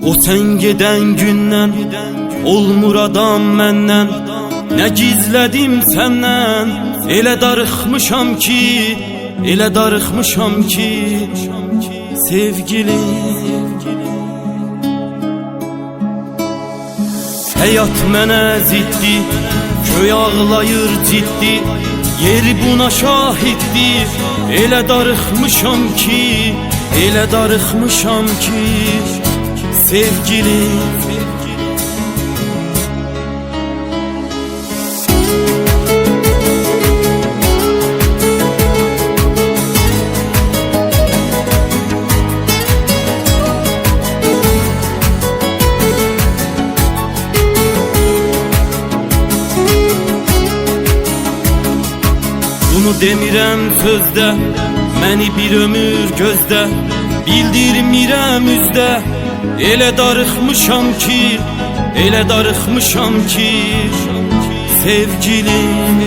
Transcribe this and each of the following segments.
O sen geden gündən olmur adam məndən. Nə gizlədim səndən, elə darıxmışam ki, elə darıxmışam ki, sevgilim. Həyat mənə ziddi, köy ağlayır ciddi, yeri buna şahiddir. Elə darıxmışam ki, elə darıxmışam ki, sevgilim. Bunu demirəm sözdə, məni bir ömür gözdə, bildirmirəm üzdə. Elə darıxmışam ki, elə darıxmışam ki, sevgilim.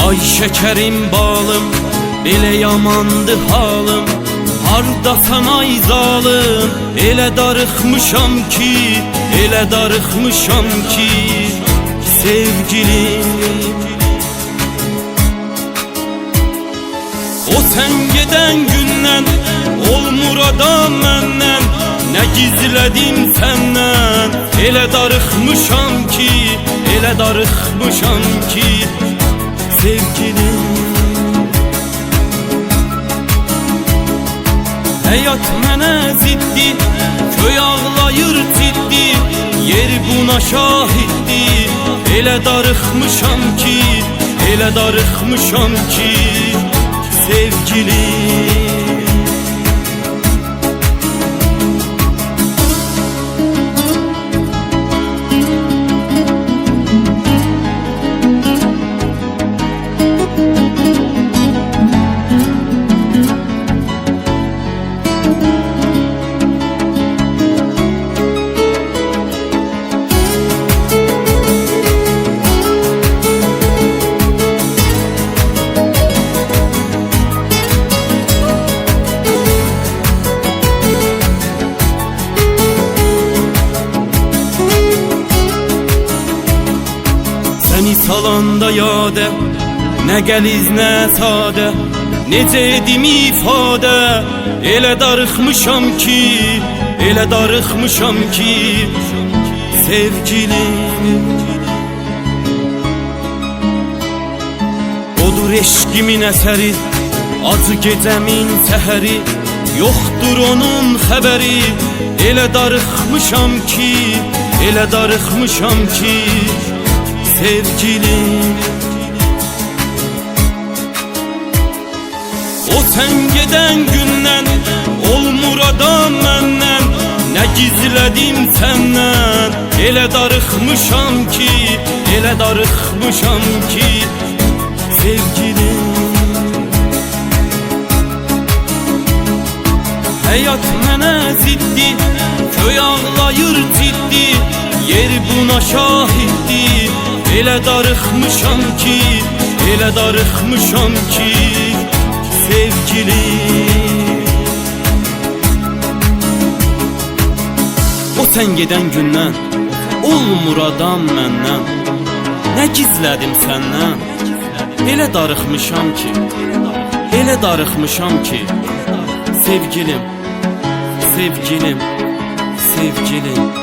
Ay şəkərim balım, belə yamandı halım. Hardasan ay zalım, elə darıxmışam ki, elə darıxmışam ki, sevgilim. O sen geden gündən olmur adam məndən. Nə gizlədim səndən, elə darıxmışam ki, elə darıxmışam ki, sevgilim. Həyat mənə ziddi, köy ağlayır ciddi, yer buna şahiddir. Elə darıxmışam ki, elə darıxmışam ki, sevgilim. Səni salanda yadə, nə gəliz nə sadə, necə edim ifadə. Elə darıxmışam ki, elə darıxmışam ki, sevgilim. Odur eşqimin əsəri, acı gecəmin səhəri, yoxdur onun xəbəri. Elə darıxmışam ki, elə darıxmışam ki, sevgilim. O sen geden gündən olmur adam məndən. Nə gizlədim səndən, elə darıxmışam ki, elə darıxmışam ki, sevgilim. Həyat mənə ziddi, köy ağlayır ciddi, yer buna şahiddir. Elə darıxmışam ki, elə darıxmışam ki, sevgilim. O sen geden gündən olmur adam məndən. Nə gizlədim səndən, elə darıxmışam ki, elə darıxmışam ki, sevgilim, sevgilim, sevgilim.